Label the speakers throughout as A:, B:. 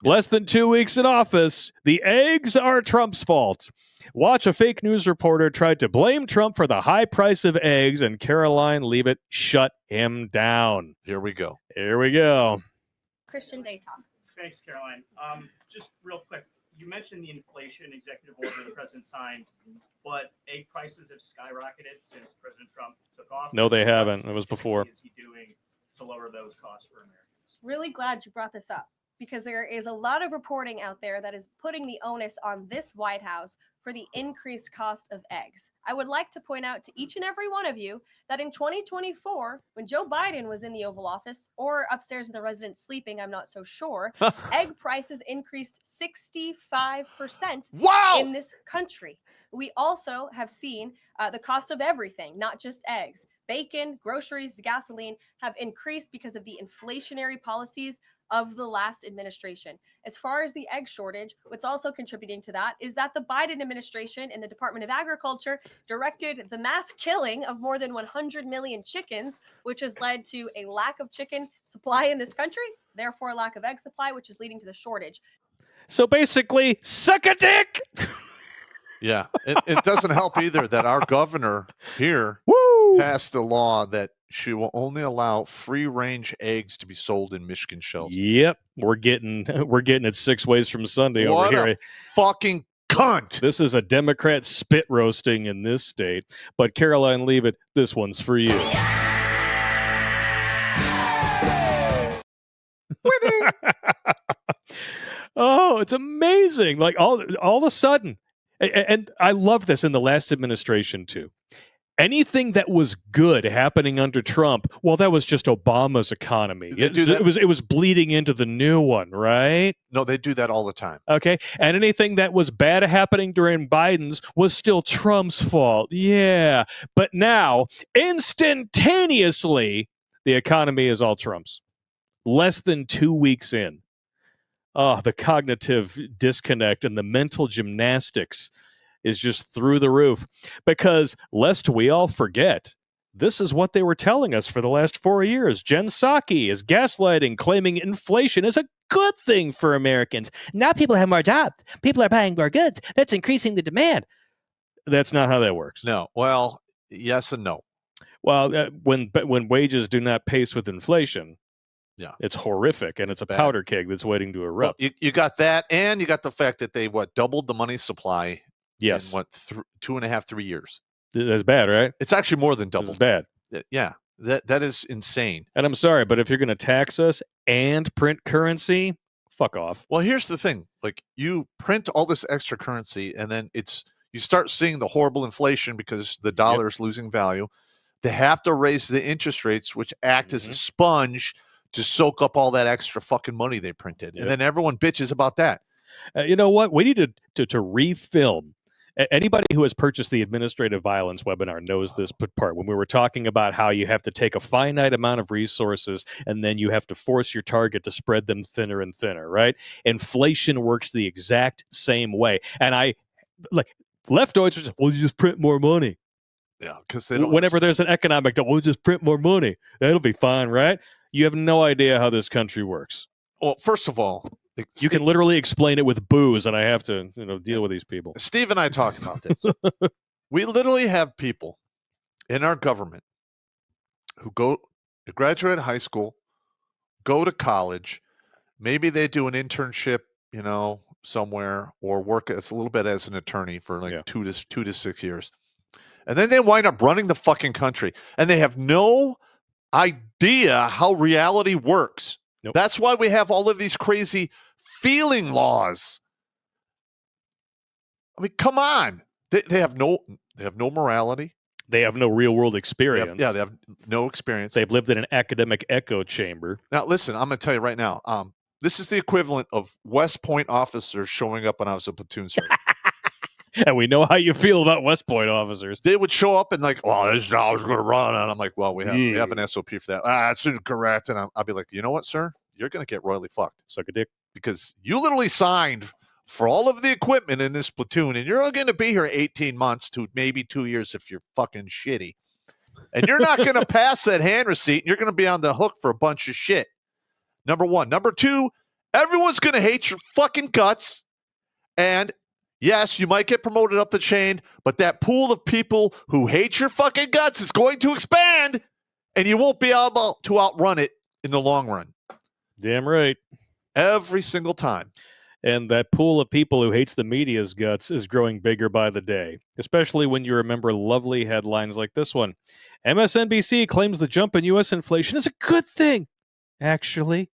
A: Less than 2 weeks in office, the eggs are Trump's fault. Watch a fake news reporter tried to blame Trump for the high price of eggs, and Caroline Leavitt shut him down.
B: Here we go.
A: Here we go.
C: Christian Dayton.
D: Thanks, Caroline. Just real quick, you mentioned the inflation executive order the president signed, but egg prices have skyrocketed since President Trump took office.
A: No, they haven't. It was before.
D: What is he doing to lower those costs for Americans?
C: Really glad you brought this up, because there is a lot of reporting out there that is putting the onus on this White House for the increased cost of eggs. I would like to point out to each and every one of you that in 2024, when Joe Biden was in the Oval Office, or upstairs in the residence sleeping, I'm not so sure, egg prices increased 65% in this country. We also have seen the cost of everything, not just eggs. Bacon, groceries, gasoline have increased because of the inflationary policies of the last administration. As far as the egg shortage, what's also contributing to that is that the Biden administration in the Department of Agriculture directed the mass killing of more than 100 million chickens, which has led to a lack of chicken supply in this country, therefore a lack of egg supply, which is leading to the shortage.
A: So basically, suck a dick!
B: Yeah, it doesn't help either that our governor here passed a law that she will only allow free-range eggs to be sold in Michigan shelves.
A: Yep, we're getting it 6 ways from Sunday
B: what
A: over here.
B: A fucking cunt!
A: This is a Democrat spit roasting in this state. But Caroline Leavitt, this one's for you.
B: Winning.
A: Oh, it's amazing! Like all of a sudden, and I love this in the last administration too. Anything that was good happening under Trump, well, that was just Obama's economy. It was bleeding into the new one, right?
B: No, they do that all the time.
A: Okay. And anything that was bad happening during Biden's was still Trump's fault. Yeah. But now, instantaneously, the economy is all Trump's. Less than 2 weeks in. Oh, the cognitive disconnect and the mental gymnastics is just through the roof, because lest we all forget, this is what they were telling us for the last 4 years. Jen Psaki is gaslighting, claiming inflation is a good thing for Americans. Now people have more jobs. People are buying more goods. That's increasing the demand. That's not how that works.
B: No. Well, yes and no.
A: Well, when wages do not pace with inflation,
B: yeah,
A: it's horrific, and it's a
B: bad
A: powder keg that's waiting to erupt.
B: Well, you got that, and you got the fact that they doubled the money supply.
A: Yes.
B: In 2.5, 3 years.
A: That's bad, right?
B: It's actually more than double.
A: This is bad.
B: Yeah, that is insane.
A: And I'm sorry, but if you're going to tax us and print currency, fuck off.
B: Well, here's the thing. Like, you print all this extra currency, and then you start seeing the horrible inflation because the dollar is losing value. They have to raise the interest rates, which act as a sponge to soak up all that extra fucking money they printed. And then everyone bitches about that.
A: You know what? We need to refilm. Anybody who has purchased the administrative violence webinar knows this part. When we were talking about how you have to take a finite amount of resources and then you have to force your target to spread them thinner and thinner, right? Inflation works the exact same way. And leftoids, well, you just print more money.
B: Yeah, because they don't.
A: Whenever there's an economic, we'll just print more money. That'll be fine, right? You have no idea how this country works.
B: Well, first of all,
A: you can literally explain it with booze, and I have to deal with these people.
B: Steve and I talked about this. We literally have people in our government who graduate high school, go to college, maybe they do an internship, somewhere, or work as a little bit as an attorney for 2 to 6 years. And then they wind up running the fucking country, and they have no idea how reality works.
A: Nope.
B: That's why we have all of these crazy feeling laws. I mean, come on. They have no morality.
A: They have no real world experience.
B: They have no experience.
A: They've lived in an academic echo chamber.
B: Now, listen, I'm going to tell you right now. This is the equivalent of West Point officers showing up when I was a platoon sergeant.
A: And we know how you feel about West Point officers.
B: They would show up and this is how I was going to run. And I'm like, well, we have an SOP for that. That's incorrect. And I'll be like, you know what, sir? You're going to get royally fucked.
A: Suck a dick.
B: Because you literally signed for all of the equipment in this platoon, and you're going to be here 18 months to maybe 2 years if you're fucking shitty. And you're not going to pass that hand receipt, and you're going to be on the hook for a bunch of shit. Number one. Number two, Everyone's going to hate your fucking guts. And yes, you might get promoted up the chain, but that pool of people who hate your fucking guts is going to expand, and you won't be able to outrun it in the long run.
A: Damn right.
B: Every single time.
A: And that pool of people who hates the media's guts is growing bigger by the day, especially when you remember lovely headlines like this one. MSNBC claims the jump in U.S. inflation is a good thing, actually.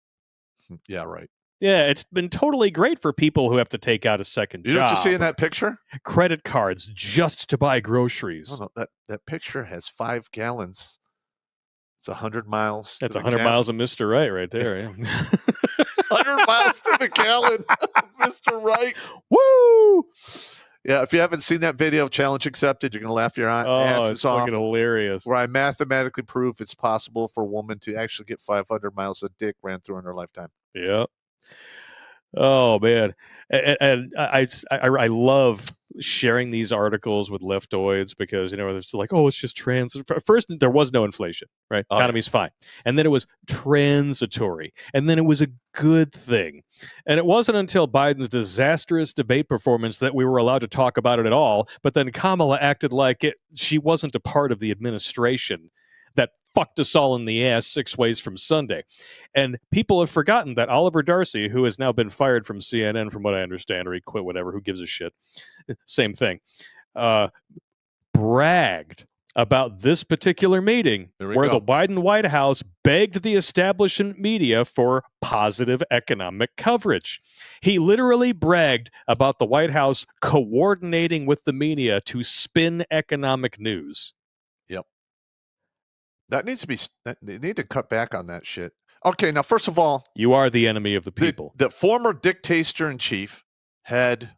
B: Yeah, right.
A: Yeah, it's been totally great for people who have to take out a second
B: You
A: job.
B: know what you see in that picture?
A: Credit cards just to buy groceries.
B: No, that picture has 5 gallons. It's 100 miles.
A: That's 100 miles of Mr. Right there. Yeah.
B: 100 miles to the gallon, Mr. Right.
A: Woo!
B: Yeah, if you haven't seen that video, challenge accepted, you're going to laugh your asses
A: it's
B: off.
A: fucking hilarious.
B: Where I mathematically prove it's possible for a woman to actually get 500 miles of dick ran through in her lifetime.
A: Yeah. Oh man, and I love sharing these articles with leftoids because it's like, oh, it's just First, there was no inflation, right?
B: Oh,
A: Economy's fine, and then it was transitory, and then it was a good thing, and it wasn't until Biden's disastrous debate performance that we were allowed to talk about it at all. But then Kamala acted like she wasn't a part of the administration that fucked us all in the ass 6 ways from Sunday. And people have forgotten that Oliver Darcy, who has now been fired from CNN, from what I understand, or he quit, whatever, who gives a shit, same thing, bragged about this particular meeting where the Biden White House begged the establishment media for positive economic coverage. He literally bragged about the White House coordinating with the media to spin economic news.
B: Yep. That needs to be, they need to cut back on that shit. Okay, now, first of all,
A: you are the enemy of the people.
B: The former dictator-in-chief had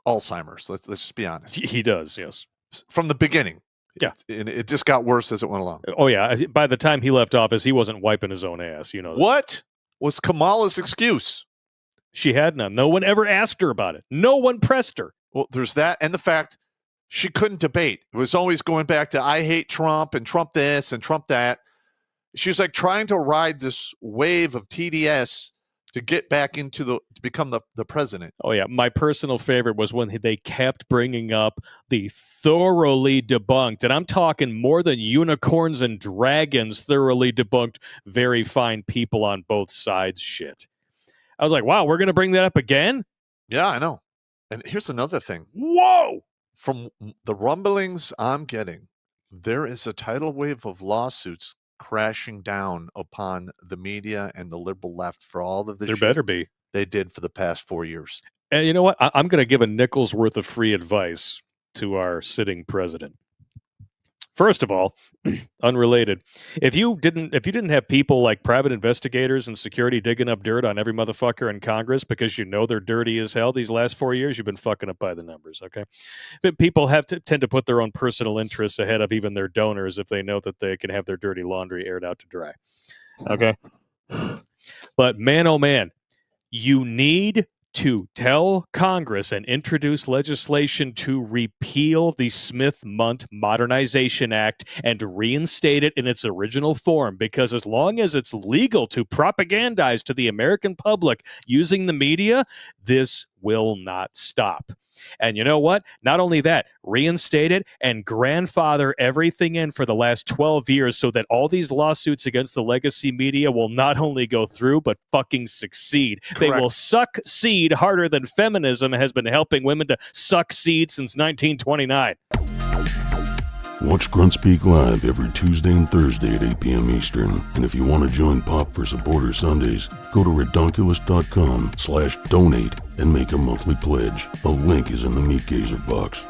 B: Alzheimer's. Let's just be honest.
A: He does, yes.
B: From the beginning.
A: Yeah.
B: It just got worse as it went along.
A: Oh, yeah. By the time he left office, he wasn't wiping his own ass.
B: What was Kamala's excuse?
A: She had none. No one ever asked her about it. No one pressed her.
B: Well, there's that, and the fact she couldn't debate. It was always going back to, I hate Trump and Trump this and Trump that. She was like trying to ride this wave of TDS to get back to become the president.
A: Oh, yeah. My personal favorite was when they kept bringing up the thoroughly debunked, and I'm talking more than unicorns and dragons, thoroughly debunked, very fine people on both sides shit. I was like, wow, we're going to bring that up again?
B: Yeah, I know. And here's another thing.
A: Whoa!
B: From the rumblings I'm getting, there is a tidal wave of lawsuits crashing down upon the media and the liberal left for all of the
A: there
B: shit
A: better be
B: they did for the past 4 years.
A: And you know what? I'm going to give a nickel's worth of free advice to our sitting president. First of all, unrelated, if you didn't have people like private investigators and security digging up dirt on every motherfucker in Congress because they're dirty as hell these last 4 years, you've been fucking up by the numbers, okay? But people tend to put their own personal interests ahead of even their donors if they know that they can have their dirty laundry aired out to dry, okay? But man, oh man, you need to tell Congress and introduce legislation to repeal the Smith-Mundt Modernization Act and reinstate it in its original form, because as long as it's legal to propagandize to the American public using the media, this will not stop. And you know what? Not only that, reinstate it and grandfather everything in for the last 12 years so that all these lawsuits against the legacy media will not only go through, but fucking succeed.
B: Correct.
A: They will suck seed harder than feminism has been helping women to suck seed since 1929.
E: Watch Grunt Speak live every Tuesday and Thursday at 8 p.m. Eastern. And if you want to join Pop for Supporter Sundays, go to redonkulous.com/donate and make a monthly pledge. A link is in the Meat Gazer box.